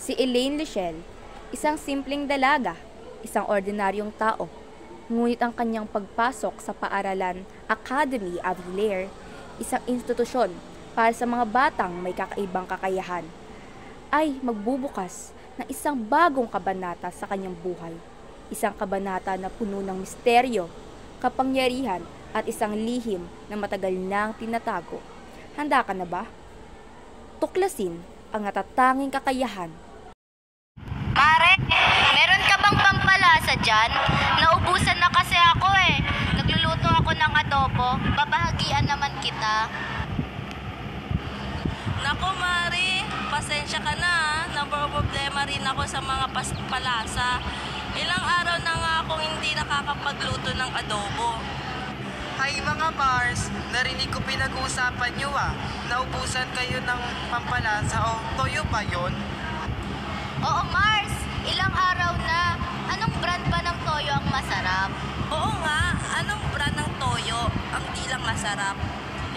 Si Elaine Luciel, isang simpleng dalaga, isang ordinaryong tao. Ngunit ang kanyang pagpasok sa paaralan Academy Avilair, isang institusyon para sa mga batang may kakaibang kakayahan, ay magbubukas ng isang bagong kabanata sa kanyang buhay. Isang kabanata na puno ng misteryo, kapangyarihan at isang lihim na matagal nang tinatago. Handa ka na ba? Tuklasin ang natatanging kakayahan. Mare, meron ka bang pampalasa dyan? Naubusan na kasi ako eh. Nagluluto ako ng adobo. Babahagian naman kita. Nako Mari, pasensya ka na ha. Naproblema rin ako sa mga palasa. Ilang araw na nga akong hindi nakakapagluto ng adobo. Hay mga Mars, narinig ko pinag-uusapan nyo Naubusan kayo ng pampalasa o toyo ba yun? Oo Mars, ilang araw na. Anong brand ba ng toyo ang masarap? Oo nga, anong brand ng toyo ang di lang masarap?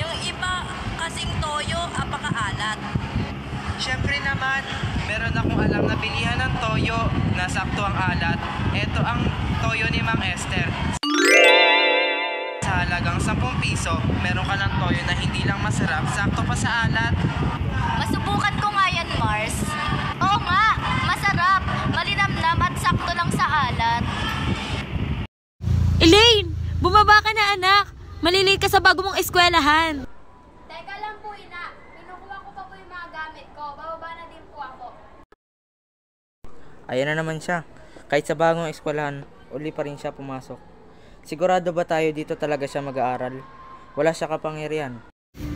Yung iba kasing toyo, apakaalat. Siyempre naman, meron akong alam na bilihan ng toyo na sakto ang alat. Ito ang toyo ni Mang Esther. Sa halagang 10 piso, meron ka ng toyo na hindi lang masarap, sakto pa sa alat. Masubukan ko nga yan, Mars. Oo nga, masarap, malinamnam at sakto lang sa alat. Elaine! Bumaba ka na anak! Malilate ka sa bago mong eskwelahan. Teka lang po, ina. Pinukuha ko pa po yung mga gamit ko. Bababa na din po ako. Ayan na naman siya. Kahit sa bagong eskwelahan, uli pa rin siya pumasok. Sigurado ba tayo dito talaga siya mag-aaral? Wala siya kapangyarihan.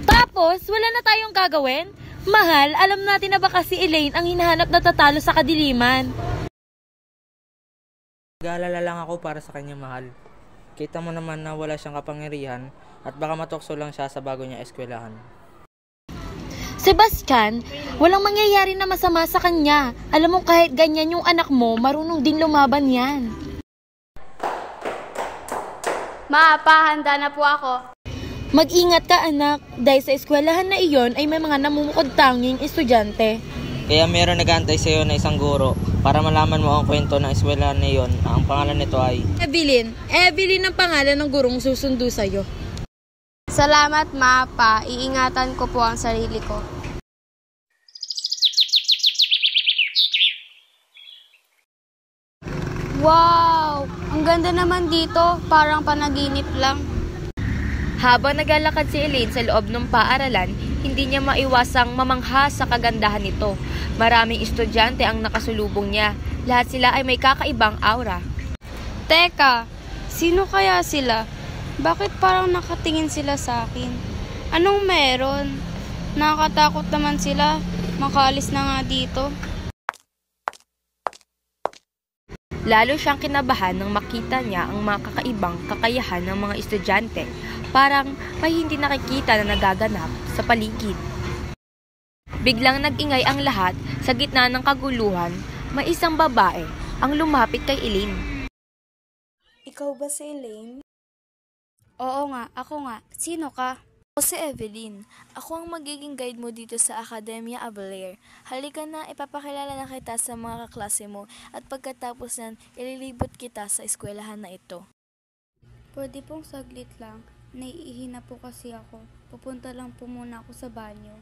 Tapos, wala na tayong gagawin? Mahal, alam natin na baka si Elaine ang hinahanap na tatalo sa kadiliman. Nag-aalala lang ako para sa kanya, mahal. Kita mo naman na wala siyang kapangyarihan at baka matukso lang siya sa bago niya eskwelahan. Sebastian, walang mangyayari na masama sa kanya. Alam mo kahit ganyan yung anak mo, marunong din lumaban yan. Ma, pa, handa na po ako. Mag-ingat ka anak, dahil sa eskwelahan na iyon ay may mga namumukod tanging estudyante. Kaya meron nag-aantay sa iyo na isang guro para malaman mo ang kwento ng eskwelahan na iyon. Ang pangalan nito ay Evelyn. Evelyn ang pangalan ng gurong susundo sa'yo. Salamat, ma, pa. Iingatan ko po ang sarili ko. Wow! Ang ganda naman dito. Parang panaginip lang. Habang naglalakad si Elaine sa loob ng paaralan, hindi niya maiwasang mamangha sa kagandahan nito. Maraming estudyante ang nakasulubong niya. Lahat sila ay may kakaibang aura. Teka, sino kaya sila? Bakit parang nakatingin sila sa akin? Anong meron? Nakakatakot naman sila. Makaalis na nga dito. Lalo siyang kinabahan nang makita niya ang mga kakaibang kakayahan ng mga estudyante. Parang may hindi nakikita na nagaganap sa paligid. Biglang nag-ingay ang lahat sa gitna ng kaguluhan. May isang babae ang lumapit kay Elaine. Ikaw ba si Elaine? Oo nga, ako nga. Sino ka? Ako si Evelyn. Ako ang magiging guide mo dito sa Academia Avilair. Halika na, ipapakilala na kita sa mga kaklase mo at pagkatapos nan, ililibot kita sa eskwelahan na ito. Pwede pong saglit lang. Naiihi na po kasi ako. Pupunta lang po muna ako sa banyo.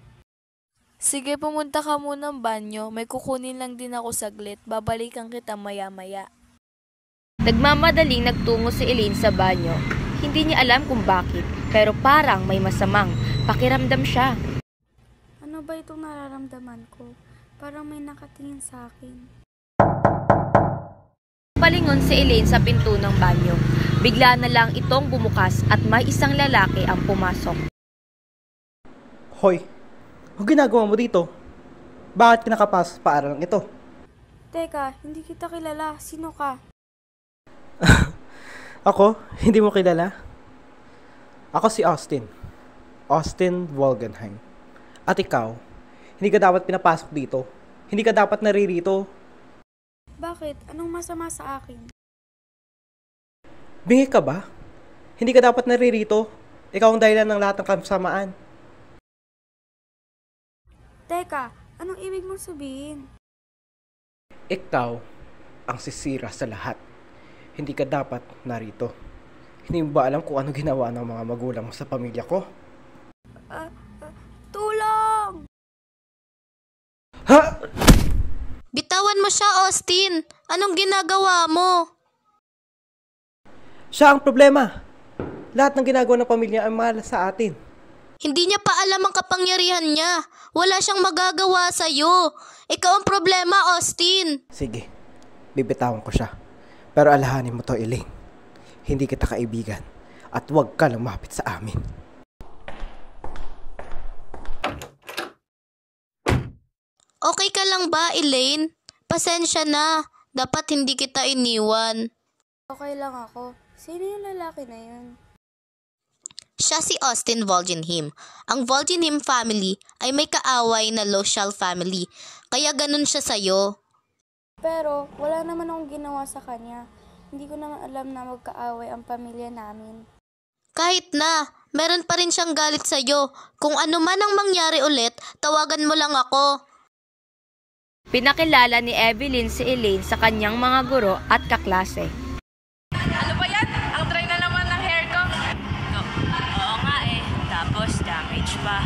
Sige, pumunta ka muna ng banyo. May kukunin lang din ako saglit. Babalikan kita maya-maya. Nagmamadaling nagtungo si Elaine sa banyo. Hindi niya alam kung bakit, pero parang may masamang pakiramdam siya. Ano ba itong nararamdaman ko? Parang may nakatingin sa akin. Palingon si Elaine sa pinto ng banyo. Bigla na lang itong bumukas at may isang lalaki ang pumasok. Hoy, ano ginagawa mo dito? Bakit ka nakapasok sa paaralang ito? Teka, hindi kita kilala. Sino ka? Ako? Hindi mo kilala? Ako si Austin. Austin Wolgenheim. At ikaw, hindi ka dapat pinapasok dito. Hindi ka dapat naririto. Bakit? Anong masama sa akin? Bingi ka ba? Hindi ka dapat naririto. Ikaw ang dahilan ng lahat ng kasamaan. Teka, anong ibig mong sabihin? Ikaw ang sisira sa lahat. Hindi ka dapat narito. Hindi mo ba alam kung ano ginawa ng mga magulang mo sa pamilya ko? Tulong! Ha? Bitawan mo siya, Austin. Anong ginagawa mo? Siya ang problema. Lahat ng ginagawa ng pamilya ay mahal sa atin. Hindi niya pa alam ang kapangyarihan niya. Wala siyang magagawa sa'yo. Ikaw ang problema, Austin. Sige, bibitawan ko siya. Pero alahanin mo to, Elaine. Hindi kita kaibigan. At huwag ka lumapit sa amin. Okay ka lang ba, Elaine? Pasensya na. Dapat hindi kita iniwan. Okay lang ako. Sino yung lalaki na yun? Siya si Austin Volgenhim. Ang Volgenhim family ay may kaaway na Loshal family. Kaya ganun siya sa'yo. Pero wala naman akong ginawa sa kanya. Hindi ko naman alam na magkaaway ang pamilya namin. Kahit na, meron pa rin siyang galit sa'yo. Kung ano man ang mangyari ulit, tawagan mo lang ako. Pinakilala ni Evelyn si Elaine sa kanyang mga guro at kaklase. Ano ba yan? Ang try na naman ng hair ko. Oo nga eh. Tapos damage pa.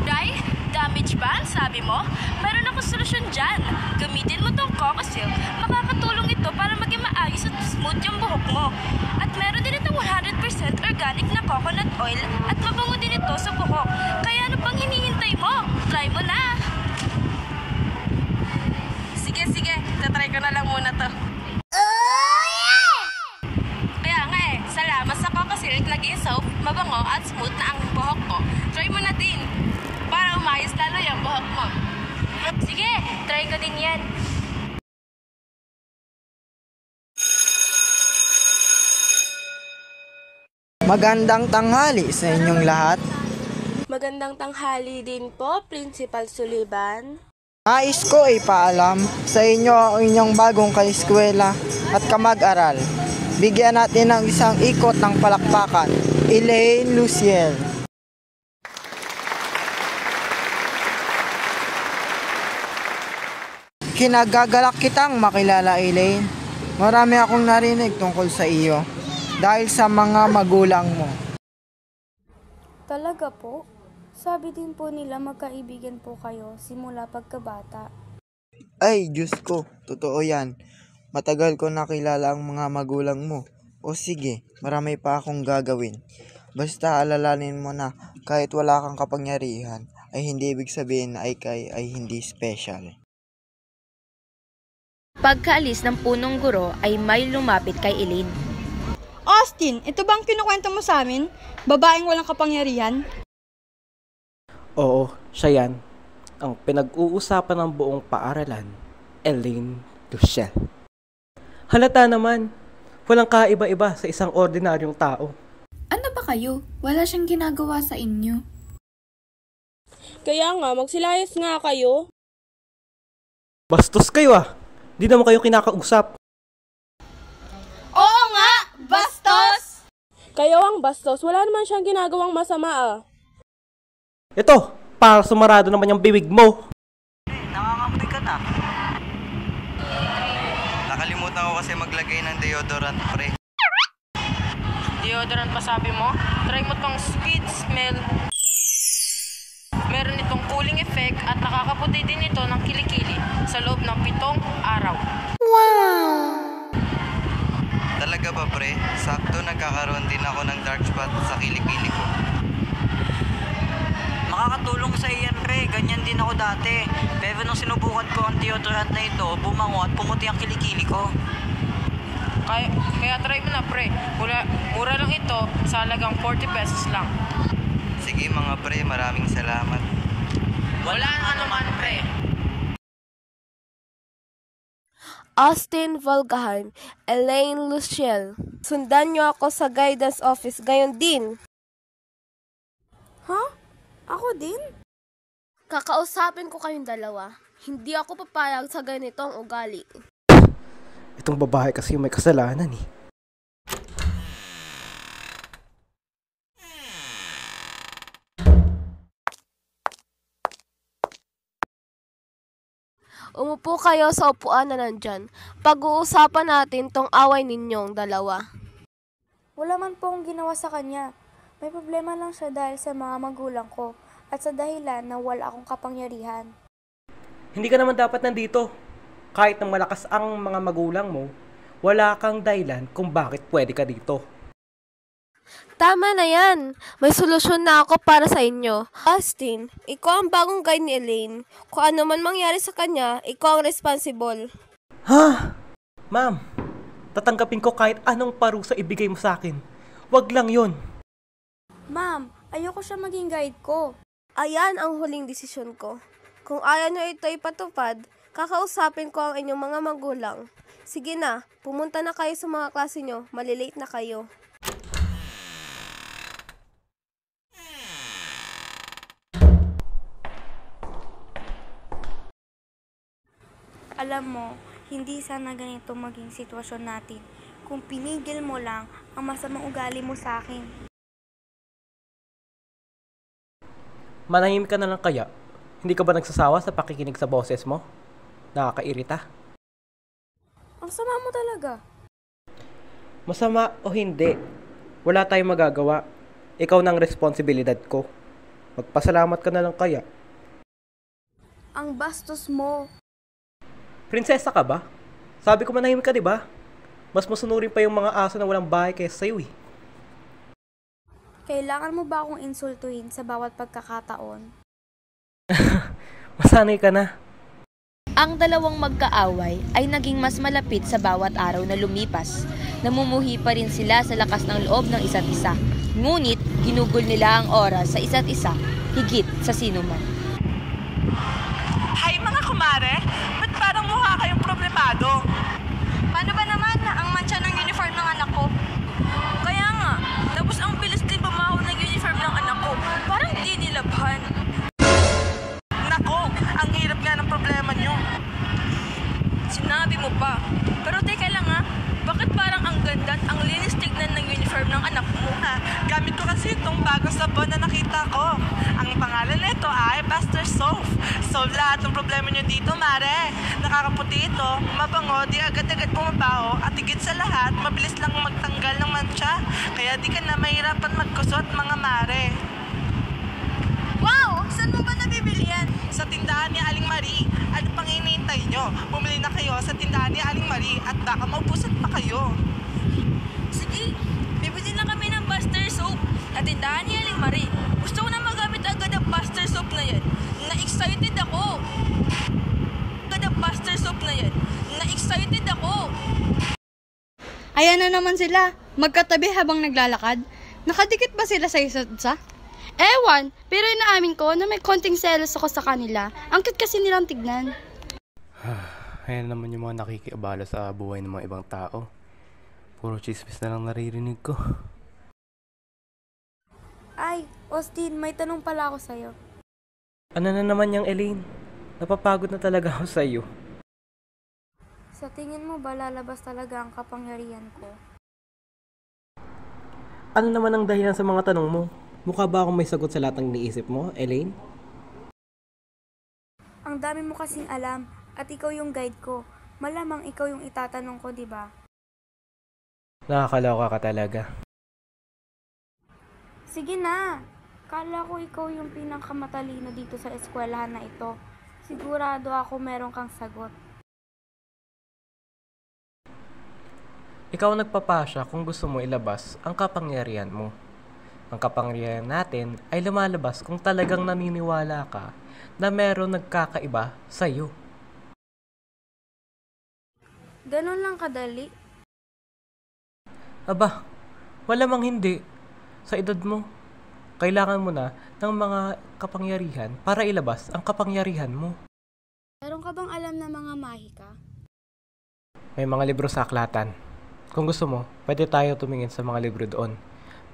Dai, damage ba? Sabi mo? Meron akong solusyon dyan. Gamitin mo tong Coco Silk. Makakatulong ito para maging maayos at smooth yung buhok mo. At meron din itong 100% organic na coconut oil at mabango din ito sa buhok. Kaya ano pang hinihintay mo? Try mo na! Sige. Tatry ko na lang muna to. Kaya nga eh, salamat sa Coco Silk naging soap, mabango at smooth na ang buhok ko. Try mo na din para umayos lalo yung buhok mo. Sige, try ko din yan. Magandang tanghali sa inyong lahat. Magandang tanghali din po, Principal Sullivan. Nais ko ipaalam sa inyo ang inyong bagong kaeskwela at kamag-aral. Bigyan natin ng isang ikot ng palakpakan, Elaine Luciel. Kinagagalak kitang makilala, Elaine. Marami akong narinig tungkol sa iyo dahil sa mga magulang mo. Talaga po? Sabi din po nila magkaibigan po kayo simula pagkabata. Ay, Diyos ko, totoo yan. Matagal ko nakilala ang mga magulang mo. O sige, marami pa akong gagawin. Basta alalanin mo na kahit wala kang kapangyarihan, ay hindi ibig sabihin na ay hindi special. Pagkaalis ng punong guro ay may lumapit kay Elaine. Austin, ito bang kinukwento mo sa amin? Babaeng walang kapangyarihan? Oo, siya yan. Ang pinag-uusapan ng buong paaralan, Elaine Luciel. Halata naman, walang kaiba-iba sa isang ordinaryong tao. Ano ba kayo? Wala siyang ginagawa sa inyo. Kaya nga, magsilayas nga kayo. Bastos kayo ah! Di naman kayo kinakausap. Oo nga! Bastos! Kayo ang bastos, wala naman siyang ginagawang masama ah. Ito, para sumarado naman yung bibig mo. Nangangamoy ka na. Nakalimutan ko kasi maglagay ng deodorant, pre. Deodorant pa sabi mo? Try mo tong speed smell. Meron itong cooling effect at nakakaputi din ito ng kilikili sa loob ng 7 araw. Talaga ba, pre? Sakto nagkakaroon din ako ng dark spot sa kilikili ko. Makakatulong sa iyan, pre. Ganyan din ako dati. Pero nung sinubukan ko ang deodorant na ito, bumango at pumuti ang kilikili ko. Kaya try mo na, pre. Mura lang ito, sa halagang 40 pesos lang. Sige mga pre, maraming salamat. Wala nang anuman, pre. Austin Volgenhim, Elaine Luciel. Sundan niyo ako sa guidance office gayon din. Ha? Ako din? Kakausapin ko kayong dalawa. Hindi ako papayag sa ganitong ugali. Itong babae kasi may kasalanan eh. Umupo kayo sa upuan na nandyan. Pag-uusapan natin tong away ninyong dalawa. Wala man po akong ginawa sa kanya. May problema lang siya dahil sa mga magulang ko at sa dahilan na wala akong kapangyarihan. Hindi ka naman dapat nandito. Kahit na malakas ang mga magulang mo, wala kang dahilan kung bakit pwede ka dito. Tama na yan. May solusyon na ako para sa inyo. Austin, ikaw ang bagong guide ni Elaine. Kung ano man mangyari sa kanya, ikaw ang responsible. Ha? Ma'am, tatanggapin ko kahit anong parusa ibigay mo sa akin. Wag lang yun. Ma'am, ayoko siya maging guide ko. Ayan ang huling desisyon ko. Kung ayaw nyo ito ipatupad, kakausapin ko ang inyong mga magulang. Sige na, pumunta na kayo sa mga klase nyo. Malilate na kayo. Alam mo, hindi sana ganito maging sitwasyon natin kung pinigil mo lang ang masamang ugali mo sa akin. Manahimik ka na lang kaya? Hindi ka ba nagsasawa sa pakikinig sa boses mo? Nakakairita. Ang sama mo talaga. Masama o hindi, wala tayong magagawa. Ikaw na ang responsibilidad ko. Magpasalamat ka na lang kaya. Ang bastos mo. Prinsesa ka ba? Sabi ko manahimik ka, di ba? Mas masunurin pa yung mga aso na walang bahay kaysa sa'yo eh. Kailangan mo ba akong insultuhin sa bawat pagkakataon? Masanay ka na. Ang dalawang magkaaway ay naging mas malapit sa bawat araw na lumipas. Namumuhi pa rin sila sa lakas ng loob ng isa't isa. Ngunit ginugol nila ang oras sa isa't isa, higit sa sinuman. Hay mga kumare, ba't parang mukha kayong problemado? Paano ba naman ang mancha ng uniform ng anak ko? Kaya nga, tapos ang bilis din bumaho ng uniform ng anak ko. Parang di nilabhan. Nako, ang hirap nga ng problema nyo. Sinabi mo pa. Pero teka lang bakit parang ang ganda at ang linis tignan ng uniform ng anak mo? Gamit ko kasi itong bagong sabon na nakita ko. Ang pangalan nito ay Buster Soap. Solve lahat ng problema nyo dito, mare. Nakakaputi ito, mabango, di agad-agad pumabaho, at higit sa lahat, mabilis lang magtanggal ng mancha. Kaya di ka na mahirapan magkusot, mga mare. Wow! Saan mo ba nabibili yan? Sa tindahan ni Aling Marie. Ano pang hinihintay nyo? Bumili na kayo sa tindahan ni Aling Marie at baka maubusan pa kayo. Sige, bibili na kami ng Buster Soap sa tindahan ni Aling Marie. Gusto ko na magamit agad ang Buster Soap na yan. Na-excited ako. Na-excited ako. Ayan na naman sila, magkatabi habang naglalakad. Nakadikit ba sila sa isa't isa? Ewan, pero inaamin ko na may konting selos ako sa kanila. Ang cute kasi nilang tignan. Ayan naman yung mga nakikiabala sa buhay ng mga ibang tao. Puro chismis na lang naririnig ko. Ay, Austin, may tanong pala ako sa'yo. Ano na naman yung Elaine? Napapagod na talaga ako sa iyo. Sa tingin mo ba lalabas talaga ang kapangyarihan ko? Ano naman ang dahilan sa mga tanong mo? Mukha ba akong may sagot sa lahat ng iniisip mo, Elaine? Ang dami mo kasing alam at ikaw yung guide ko. Malamang ikaw yung itatanong ko, di ba? Nakakaloka ka talaga. Sige na! Kala ko ikaw yung pinakamatalino dito sa eskwelahan na ito. Sigurado ako meron kang sagot. Ikaw nagpapasya kung gusto mo ilabas ang kapangyarihan mo. Ang kapangyarihan natin ay lumalabas kung talagang naniniwala ka na meron nagkakaiba sa iyo. Ganon lang kadali. Aba, malamang hindi. Sa edad mo, kailangan mo na ng mga kapangyarihan para ilabas ang kapangyarihan mo. Meron ka bang alam na mga mahika? May mga libro sa aklatan. Kung gusto mo, pwede tayo tumingin sa mga libro doon.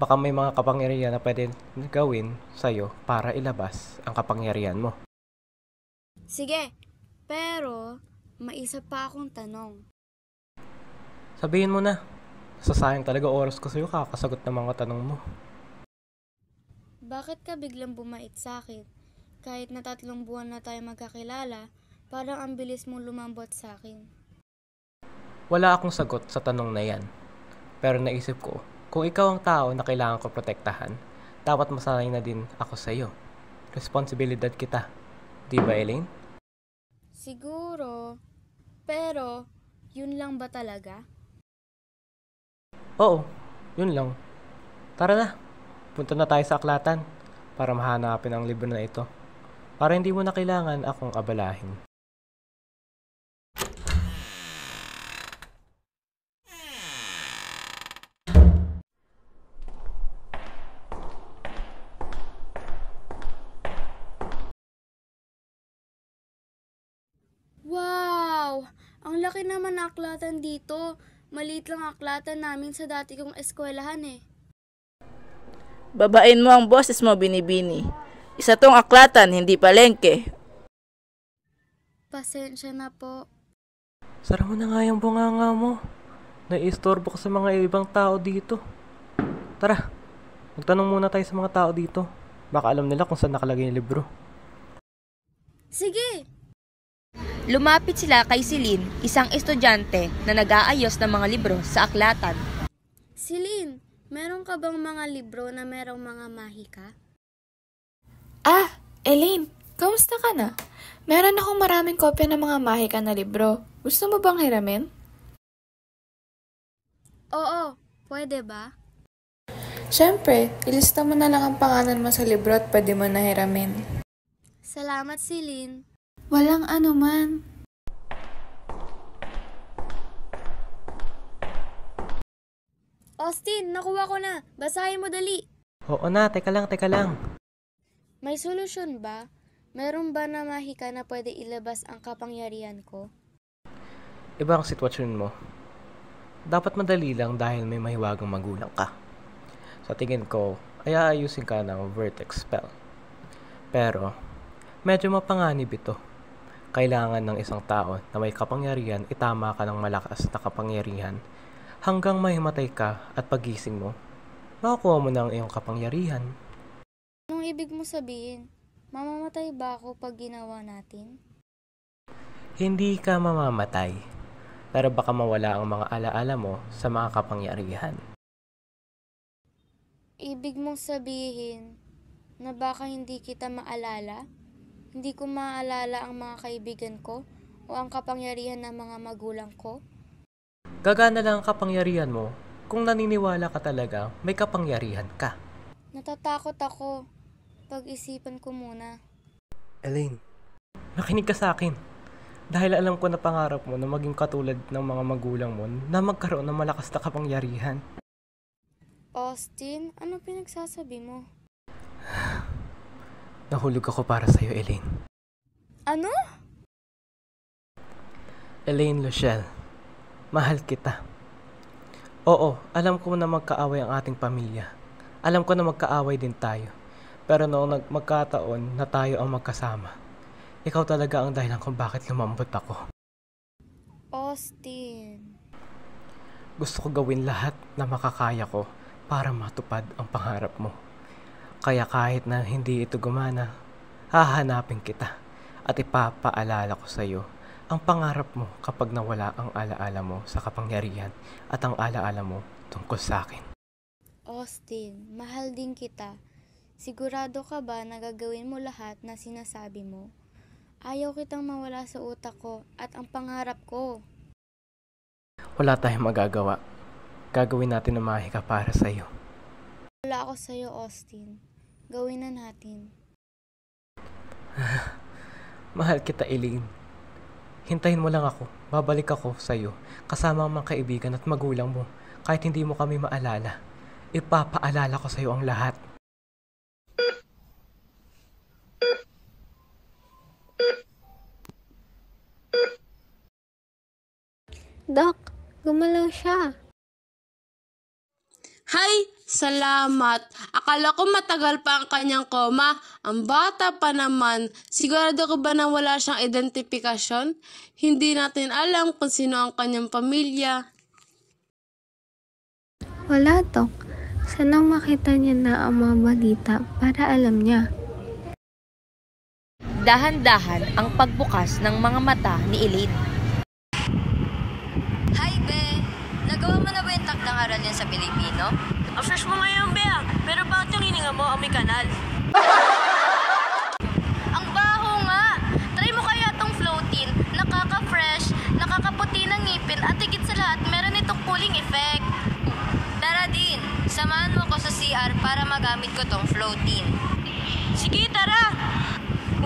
Baka may mga kapangyarihan na pwede gawin sa'yo para ilabas ang kapangyarihan mo. Sige, pero may isa pa akong tanong. Sabihin mo na. Sasayang talaga oras ko sa'yo kakasagot ng mga tanong mo. Bakit ka biglang bumait sa akin? Kahit na 3 buwan na tayo magkakilala, Parang ang bilis mong lumambot sa akin. Wala akong sagot sa tanong na yan. Pero naisip ko, kung ikaw ang tao na kailangan ko protektahan, dapat masanay na din ako sa iyo. Responsibilidad kita. Di ba, Elaine? Siguro. Pero, yun lang ba talaga? Oo, yun lang. Tara na, punta na tayo sa aklatan para mahanapin ang libro na ito. Para hindi mo na kailangan akong abalahin. Wow! Ang laki naman na aklatan dito. Maliit lang aklatan namin sa dati kong eskwelahan eh. Babain mo ang boses mo, Binibini. Isa tong aklatan, hindi palengke. Pasensya na po. Sara mo na nga yung bunganga mo. Naiistorbo ko sa mga ibang tao dito. Tara, magtanong muna tayo sa mga tao dito. Baka alam nila kung saan nakalagay yung libro. Sige! Lumapit sila kay Celine, isang estudyante na nag-aayos ng mga libro sa aklatan. Celine, meron ka bang mga libro na merong mga mahika? Ah, Elaine, kamusta ka na? Meron akong maraming kopya ng mga mahika na libro. Gusto mo bang hiramin? Oo, pwede ba? Siyempre, ilista mo na lang ang pangalan mo sa libro at pwede mo na hiramin. Salamat, Celine. Walang anuman. Austin, nakuha ko na. Basahin mo dali. Oo na, teka lang. May solusyon ba? Meron ba na mahika na pwede ilabas ang kapangyarihan ko? Iba ang sitwasyon mo. Dapat madali lang dahil may mahiwagang magulang ka. Sa tingin ko, ay aayusin ka ng vertex spell. Pero, medyo mapanganib ito. Kailangan ng isang tao na may kapangyarihan itama ka ng malakas na kapangyarihan hanggang mahimatay ka at pagising mo, makukuha mo na ang iyong kapangyarihan. Anong ibig mo sabihin? Mamamatay ba ako pag ginawa natin? Hindi ka mamamatay, pero baka mawala ang mga alaala mo sa mga kapangyarihan. Ibig mong sabihin na baka hindi kita maalala? Hindi ko maalala ang mga kaibigan ko o ang kapangyarihan ng mga magulang ko? Gagana lang ang kapangyarihan mo kung naniniwala ka talaga may kapangyarihan ka. Natatakot ako. Pag-isipan ko muna. Elaine, makinig ka sa akin. Dahil alam ko na pangarap mo na maging katulad ng mga magulang mo na magkaroon ng malakas na kapangyarihan. Austin, ano pinagsasabi mo? Nahulog ako para sa'yo, Elaine. Ano? Elaine Luciel, mahal kita. Oo, alam ko na magkaaway ang ating pamilya. Alam ko na magkaaway din tayo. Pero noong magkataon na tayo ang magkasama, ikaw talaga ang dahilan kung bakit lumambot ako. Austin. Gusto ko gawin lahat na makakaya ko para matupad ang pangarap mo. Kaya kahit na hindi ito gumana, hahanapin kita at ipapaalala ko sa iyo ang pangarap mo kapag nawala ang alaala mo sa kapangyarihan at ang alaala mo tungkol sa akin. Austin, mahal din kita. Sigurado ka ba na gagawin mo lahat na sinasabi mo? Ayaw kitang mawala sa utak ko at ang pangarap ko. Wala tayong magagawa. Gagawin natin ang mahika para sa iyo. Wala ako sa iyo, Austin. Gawin na natin. Mahal kita, Elaine. Hintayin mo lang ako. Babalik ako sa iyo kasama ang mga kaibigan at magulang mo. Kahit hindi mo kami maalala, ipapaalala ko sa iyo ang lahat. Doc, gumalaw siya. Hay, salamat. Akala ko matagal pa ang kanyang koma. Ang bata pa naman. Sigurado ko ba na wala siyang identifikasyon? Hindi natin alam kung sino ang kanyang pamilya. Wala, Doc. Sanang makita niya na ang mga balita para alam niya. dahan-dahan ang pagbukas ng mga mata ni Elaine. Hi, Be! Nagawa mo na ba yung takdang aralin sa Pilipino? Ang fresh mo ngayon, Bea. Pero bakit yung hininga mo amoy kanal? Ang baho nga! Try mo kaya tong floatin. Nakaka-fresh, nakakaputi ng ngipin, at higit sa lahat, meron itong cooling effect. Tara din, samahan mo ko sa CR para magamit ko tong floatin. Sige, tara!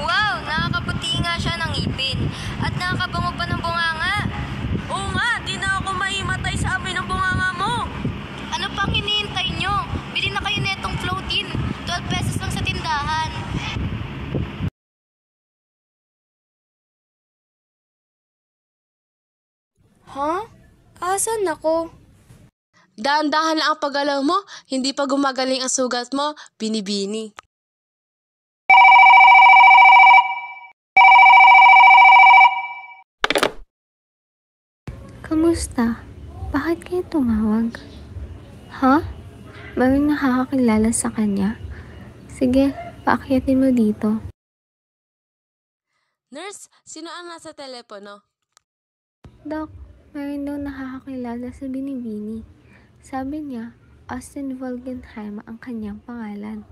Wow! Nakakaputi nga siya ng ngipin. At nakakabango pa ng bunganga. Oo nga, di na ako maimatay sa amoy ng bunganga mo. Ano pang hinihintay nyo? Bili na kayo netong floatin. 12 pesos lang sa tindahan. Huh? Asan ako? Dahan-dahan lang ang paggalaw mo, hindi pa gumagaling ang sugat mo, binibini. Kamusta? Bakit kayo tumawag? Ha? May nakakakilala sa kanya? Sige, paakyatin mo dito. Nurse, sino ang nasa telepono? Doc, mayroon daw nakakakilala sa binibini. Sabi niya, Austin Volgenheim ang kanyang pangalan.